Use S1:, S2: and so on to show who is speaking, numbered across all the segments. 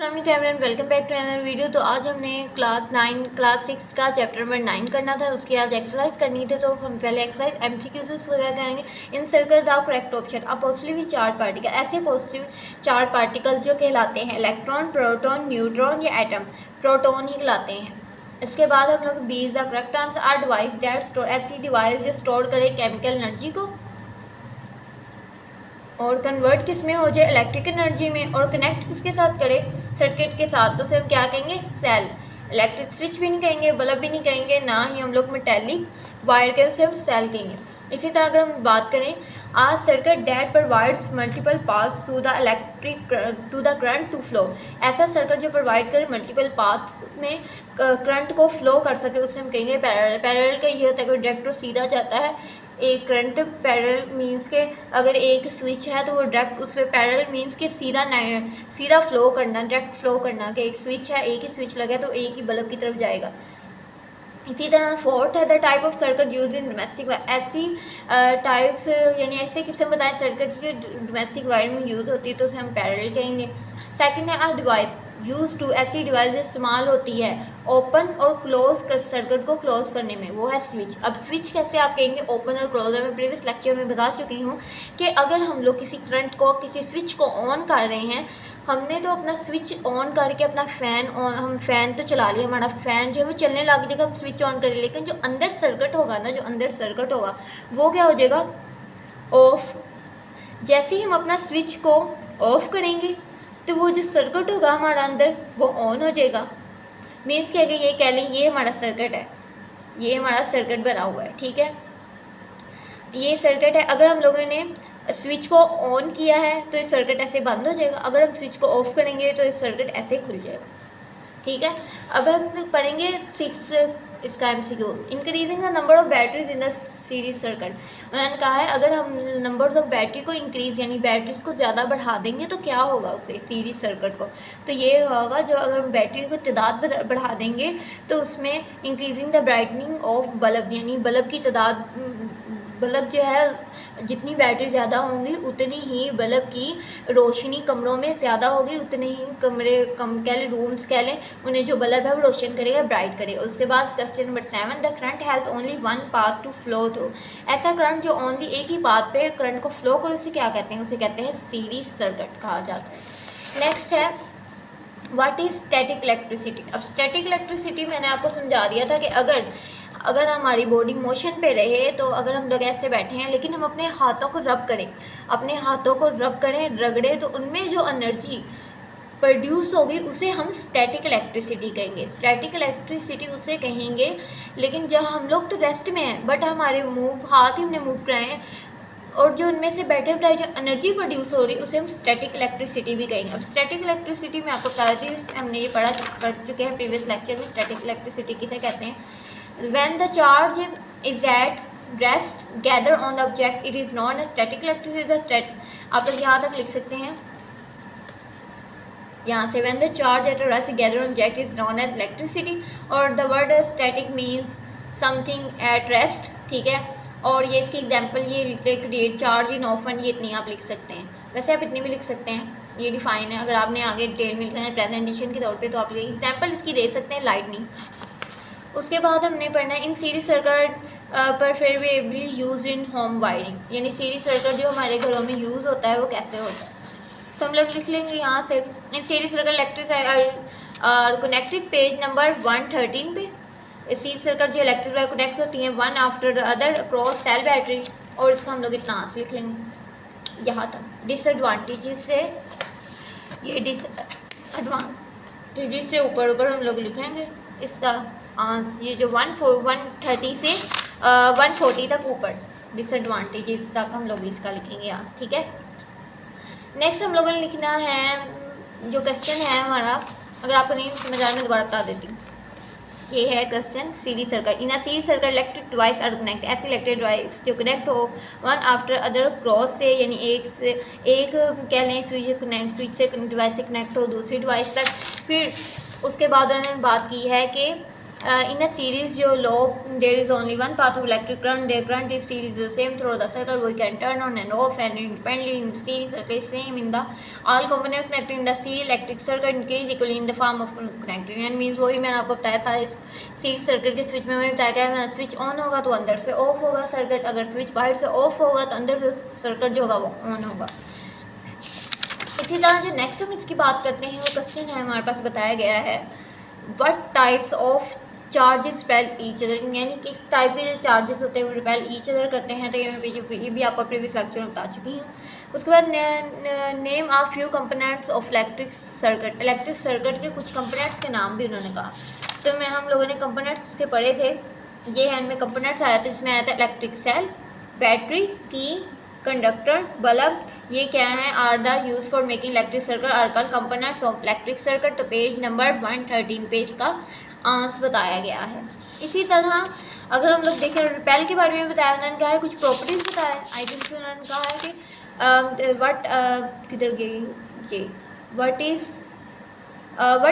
S1: Welcome back to another video. तो आज हमने क्लास 6 का चैप्टर नंबर 9 करना था। उसकी आज एक्सरसाइज करनी थी, तो हम पहले एक्सरसाइज एमसीक्यूज वगैरह करेंगे। Encircle the correct option a positively charge particle, ऐसे पॉजिटिव चार्ज पार्टिकल जो कहलाते हैं इलेक्ट्रॉन, प्रोटॉन, न्यूट्रॉन या एटम। प्रोटॉन ही कहलाते हैं। इसके बाद हम लोग B is the correct answer. Are device that store, ऐसी डिवाइस जो स्टोर करे केमिकल एनर्जी को और कन्वर्ट किस में हो जाए, इलेक्ट्रिक एनर्जी में, और कनेक्ट किसके साथ करे, सर्किट के साथ। तो उसे हम क्या कहेंगे, सेल। इलेक्ट्रिक स्विच भी नहीं कहेंगे, बल्ब भी नहीं कहेंगे, ना ही हम लोग मेटेलिक वायर के, उसे हम सेल कहेंगे। इसी तरह अगर हम बात करें a circuit that provides multiple pass to the electric to the current to flow, ऐसा सर्किट जो प्रोवाइड करे मल्टीपल पाथ में करंट को फ्लो कर सके, उसे हम कहेंगे पैरेलल। पैरेलल का ये होता है कि डायरेक्ट और सीधा जाता है। एक करंट पैरेलल मींस के अगर एक स्विच है तो वो डायरेक्ट उस पर पैरेलल मींस के सीधा फ्लो करना, डायरेक्ट फ्लो करना। कि एक स्विच है, एक ही स्विच लगा तो एक ही बल्ब की तरफ जाएगा। इसी तरह फोर्थ है the type of circuit use in domestic wire, ऐसी टाइप्स यानी ऐसे किस्म बताएं सर्किट जो डोमेस्टिक वायर में यूज़ होती है, तो उसे हम पैरेलल कहेंगे। सेकंड है अ डिवाइस यूज टू, ऐसी डिवाइस जो इस्तेमाल होती है ओपन और क्लोज कर सर्किट को क्लोज करने में, वो है स्विच। अब स्विच कैसे आप कहेंगे ओपन और क्लोज है, मैं प्रीवियस लेक्चर में बता चुकी हूँ कि अगर हम लोग किसी करंट को, किसी स्विच को ऑन कर रहे हैं, हमने तो अपना स्विच ऑन करके अपना फ़ैन ऑन, हम फ़ैन तो चला लिया, हमारा फ़ैन जो है वो चलने लग जाएगा, हम स्विच ऑन करें, लेकिन जो अंदर सर्किट होगा ना, जो अंदर सर्किट होगा वो क्या हो जाएगा, ऑफ। जैसे ही हम अपना स्विच को ऑफ करेंगे तो वो जो सर्किट होगा हमारा अंदर वो ऑन हो जाएगा। मीन्स क्या, ये कह लें ये हमारा सर्किट है, ये हमारा सर्किट बना हुआ है, ठीक है, ये सर्किट है। अगर हम लोगों ने स्विच को ऑन किया है तो ये सर्किट ऐसे बंद हो जाएगा, अगर हम स्विच को ऑफ करेंगे तो ये सर्किट ऐसे खुल जाएगा, ठीक है। अब हम पढ़ेंगे 6 इसका MCQ. Increasing the number of batteries in the series circuit, उन्होंने कहा है अगर हम नंबर्स ऑफ बैटरी को इंक्रीज यानी बैटरीज को ज़्यादा बढ़ा देंगे तो क्या होगा उससे सीरीज सर्किट को, तो ये होगा जो अगर हम बैटरी को तादाद बढ़ा देंगे तो उसमें increasing the brightening of bulb, यानी बल्ब की तादाद, बल्ब जो है जितनी बैटरी ज़्यादा होंगी उतनी ही बल्ब की रोशनी कमरों में ज़्यादा होगी, उतने ही कमरे कम कह लें, रूम्स कह लें, उन्हें जो बल्ब है वो रोशन करेगा, ब्राइट करेगा। उसके बाद question number 7, the current has only one path to flow through, ऐसा करंट जो ओनली एक ही पाथ पे करंट को फ्लो करे उसे क्या कहते हैं, उसे कहते हैं सीरीज सर्किट कहा जाता है। नेक्स्ट है व्हाट इज़ स्टैटिक इलेक्ट्रिसिटी। अब स्टैटिक इलेक्ट्रिसिटी मैंने आपको समझा दिया था कि अगर हमारी बॉडी मोशन पे रहे, तो अगर हम लोग ऐसे बैठे हैं लेकिन हम अपने हाथों को रब करें, अपने हाथों को रब करें, रगड़े, तो उनमें जो एनर्जी प्रोड्यूस होगी उसे हम स्टैटिक इलेक्ट्रिसिटी कहेंगे। स्टैटिक इलेक्ट्रिसिटी उसे कहेंगे, लेकिन जब हम लोग तो रेस्ट में हैं बट हमारे हाथ ही हमने मूव कराए हैं और जो उनमें से बैठे बैठे जो एनर्जी प्रोड्यूस हो रही है उसे हम स्टैटिक इलेक्ट्रिसिटी भी कहेंगे। अब स्टैटिक इलेक्ट्रिसिटी में आपको बता देती हूँ, हमने ये पढ़ चुके हैं प्रीवियस लेक्चर में। स्टैटिक इलेक्ट्रिसिटी किसे कहते हैं, when the charge is at rest gather on the object it is known as static electricity। आप लोग यहाँ तक लिख सकते हैं, यहाँ से when the charge at rest gather on object is known as electricity, और the word static means something at rest, ठीक है। और ये इसकी एग्जांपल ये क्रिएट चार्ज इन ऑफन, ये इतनी आप लिख सकते हैं, वैसे आप इतनी भी लिख सकते हैं, ये डिफाइन है। अगर आपने आगे डिटेल में लिखना है प्रेजेंटेशन के तौर पे तो आप एग्जांपल इसकी दे सकते हैं, लाइटनिंग। उसके बाद हमने पढ़ना है इन series circuit preferably use in home wiring, यानी सीरीज सर्किट जो हमारे घरों में यूज़ होता है वो कैसे होता है, तो हम लोग लिख लेंगे यहाँ से in series circuit electric connected page number 113 पे। सीरीज सर्किट जो इलेक्ट्रिक वायर कनेक्ट होती हैं one after the other across cell battery, और इसका हम लोग इतना लिख लेंगे यहाँ तक। डिसएडवांटेजेस से ये डिसएडवांटेजेस से ऊपर हम लोग लिखेंगे इसका ये जो 130 से 140 तक ऊपर डिसएडवांटेजेस तक हम लोग इसका लिखेंगे यहाँ, ठीक है। नेक्स्ट हम लोगों ने लिखना है जो क्वेश्चन है हमारा, अगर आपको नहीं समझ आ रहा मैं दोबारा बता देती हूँ। ये है question series circuit. In a series circuit electric device are connect, ऐसे इलेक्ट्रिक डिवाइस जो कनेक्ट हो वन आफ्टर अदर क्रॉस से, यानी एक कह लें स्विच से डिवाइस से कनेक्ट हो दूसरी डिवाइस तक। फिर उसके बाद उन्होंने बात की है कि in a series your lobe there is only one path of electric current. Their current is series the same through the circuit. We can turn on and off and independently in the series circuit same in the all component connected in the C electric circuit increase equally in the form of connected and means वही मैंने आपको बताया सारे series circuit के switch में वही बताया क्या स्विच ऑन होगा तो अंदर से ऑफ होगा सर्किट, अगर स्विच बाहर से ऑफ होगा तो अंदर से सर्किट जो होगा वो ऑन होगा। इसी तरह जो नेक्स्ट हम इसकी बात करते हैं वो क्वेश्चन है हमारे पास बताया गया है what types of charges repel each other, यानी किस टाइप के जो चार्जेस होते हैं वो रिपेल ईच अदर करते हैं। तो ये भी आपको प्रीवियस लेक्चर में बता चुकी हूँ। उसके बाद name are few components of electric circuit, electric circuit के कुछ कंपोनेंट्स के नाम भी उन्होंने कहा। तो हम लोगों ने कंपोनेंट्स के पढ़े थे, ये है इनमें कंपोनेंट्स आया था, इसमें आया था electric cell, battery, key, conductor, bulb, ये क्या है are the use for making electric circuit are called components of electric circuit. तो पेज नंबर 113 पे इसका आंसर बताया गया है। इसी तरह अगर हम लोग देखें रिपेल के बारे में बताया, उन्होंने कहा है कुछ प्रॉपर्टीज़ बताया। आई थिंक उन्होंने कहा है कि व्हाट किधर गई ये what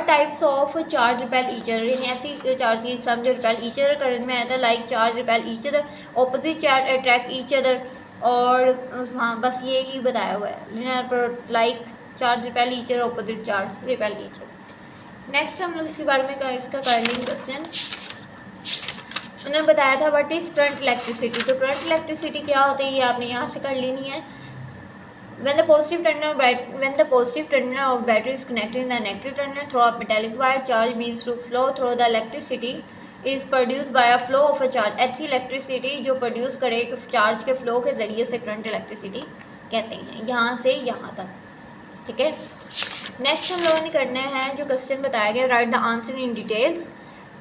S1: types of charge repel each other, यानी ऐसी चार्ज की एग्जाम जो रिपेल ईच अदर करने में आया था like charge repel each other, opposite charge attract each other, और हाँ बस ये ही बताया हुआ है like charge repel each other, opposite charge repel each other. Next हम लोग इसके बारे में इसका कर लेंगे क्वेश्चन। उन्होंने बताया था व्हाट इज करंट इलेक्ट्रिसिटी। तो करंट इलेक्ट्रिसिटी क्या होती है ये आपने यहाँ से कर लेनी है। when the positive terminal of battery is connected in the negative terminal through a metallic wire, charge means to flow through the electricity is produced by a flow of a charge। ऐसी electricity जो produce करे charge के flow के ज़रिए से current electricity कहते हैं, यहाँ से यहाँ तक। ठीक है, नेक्स्ट हम लोगों ने करना है जो क्वेश्चन बताया गया right the answer in details.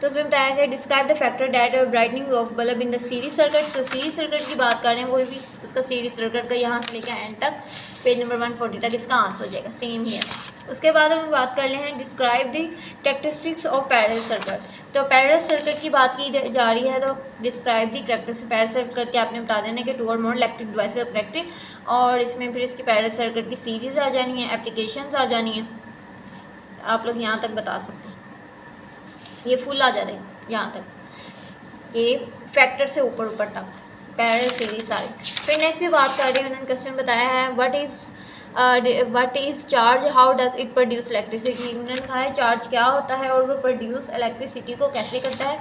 S1: तो उसमें बताया गया describe the factor that brightening of bulb in the series circuit. तो सीरीज सर्किट की बात कर रहे हैं, वही भी उसका सीरीज सर्किट का यहाँ से लेकर एंड तक पेज नंबर 140 तक इसका आंसर हो जाएगा, सेम ही है। उसके बाद हम बात कर ले हैं describe the characteristics of parallel circuit. तो पैरेलल सर्किट की बात की जा रही है, तो describe the characteristics parallel circuit के आपने बता देना कि टू और मोर इलेक्ट्रिक डिवाइसेस आर कनेक्टेड, और इसमें फिर इसकी पैरेलल सर्किट की सीरीज आ जानी है, एप्लीकेशंस आ जानी है। आप लोग यहाँ तक बता सकते हैं, ये फुल आ जाते हैं यहाँ तक, ये फैक्टर से ऊपर ऊपर तक पैरेलल सीरीज सारी। फिर नेक्स्ट भी बात कर रही है, उन्होंने क्वेश्चन बताया है what is charge, how does it produce electricity. उन्होंने कहा है चार्ज क्या होता है और वो प्रोड्यूस इलेक्ट्रिसिटी को कैसे करता है।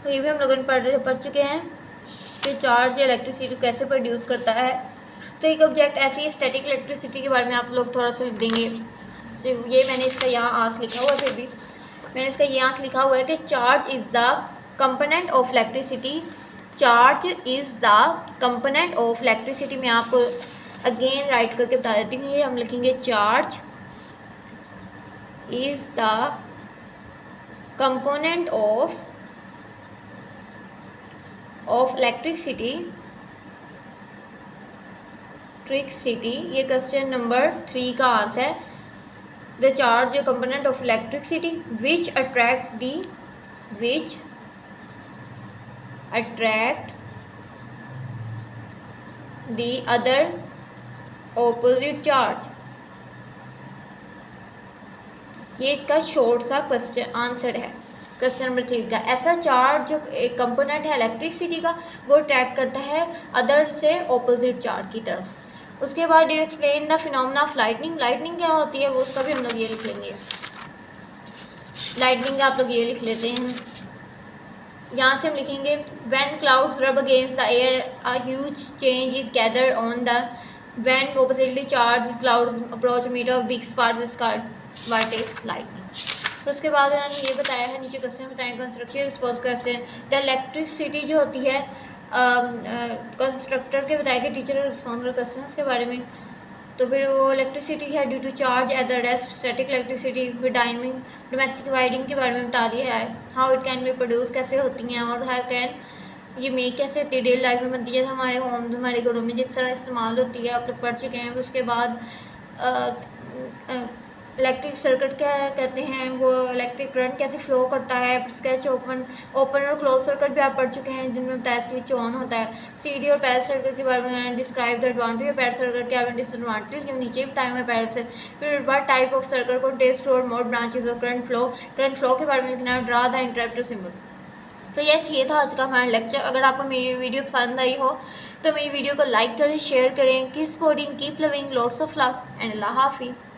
S1: तो ये भी हम लोगों ने पढ़ चुके हैं कि चार्ज इलेक्ट्रिसिटी कैसे प्रोड्यूस करता है। तो एक ऑब्जेक्ट ऐसी है, स्टैटिक इलेक्ट्रिसिटी के बारे में आप लोग थोड़ा सा लिख देंगे। सिर्फ ये मैंने इसका यहाँ आंसर लिखा हुआ है, फिर भी मैंने इसका ये आंसर लिखा हुआ है कि charge is the component of electricity. Charge is the component of electricity. मैं आपको अगेन राइट करके बता देती हूँ, ये हम लिखेंगे charge is the component of electricity. ये क्वेश्चन नंबर 3 का आंसर है। The charge component of electricity which attract the other opposite charge. ये इसका शॉर्ट सा क्वेश्चन आंसर है क्वेश्चन नंबर 3 का। ऐसा चार्ज जो एक कंपोनेंट है इलेक्ट्रिसिटी का वो अट्रैक्ट करता है अदर से ऑपोजिट चार्ज की तरफ। उसके बाद you explain the phenomena of lightning. Lightning क्या होती है वो उसका भी हम लोग ये लिख लेंगे। लाइटनिंग का आप लोग ये लिख लेते हैं, यहाँ से हम लिखेंगे when clouds rub against the air a huge change is gather on the when oppositely charge clouds approach meter of big spark what is lightning. फिर उसके बाद उन्होंने ये बताया है, नीचे क्वेश्चन बताएं construction response question. The electricity जो होती है कंस्ट्रक्टर के बताया कि टीचर रिस्पॉन्स कर क्वेश्चन के बारे में। तो फिर वो इलेक्ट्रिसिटी है due to charge at the rest, static electricity, फिर डायनमिक डोमेस्टिक वायरिंग के बारे में बता दिया है। How it can be produce, कैसे होती हैं, और हाउ कैन ये मेक कैसे होती है डेली लाइफ में बनती है, जैसे हमारे होम हमारे घरों में जिस तरह इस्तेमाल होती है आप लोग पढ़ चुके हैं। फिर उसके बाद इलेक्ट्रिक सर्किट क्या कहते हैं, वो इलेक्ट्रिक करंट कैसे फ्लो करता है। स्केच ओपन और क्लोज सर्किट भी आप पढ़ चुके हैं जिनमें पैर स्विच ऑन होता है। सीडी और पैर सर्किट के बारे में डिस्क्राइब द एडवांटेज ऑफ पैर सर्किट के बारे में डिसएडवांटेज के नीचे बताए हुए पैर से। फिर व्हाट टाइप ऑफ सर्किट को टेस्ट और मोर ब्रांचेज ऑफ करंट फ्लो के बारे में लिखना है। Draw the interrupter symbol. तो यस, ये था आज का हमारा लेक्चर। अगर आपको मेरी वीडियो पसंद आई हो तो मेरी वीडियो को लाइक करें, शेयर करें। Keep supporting, keep loving, lots of love and अल्लाह हाफिज़।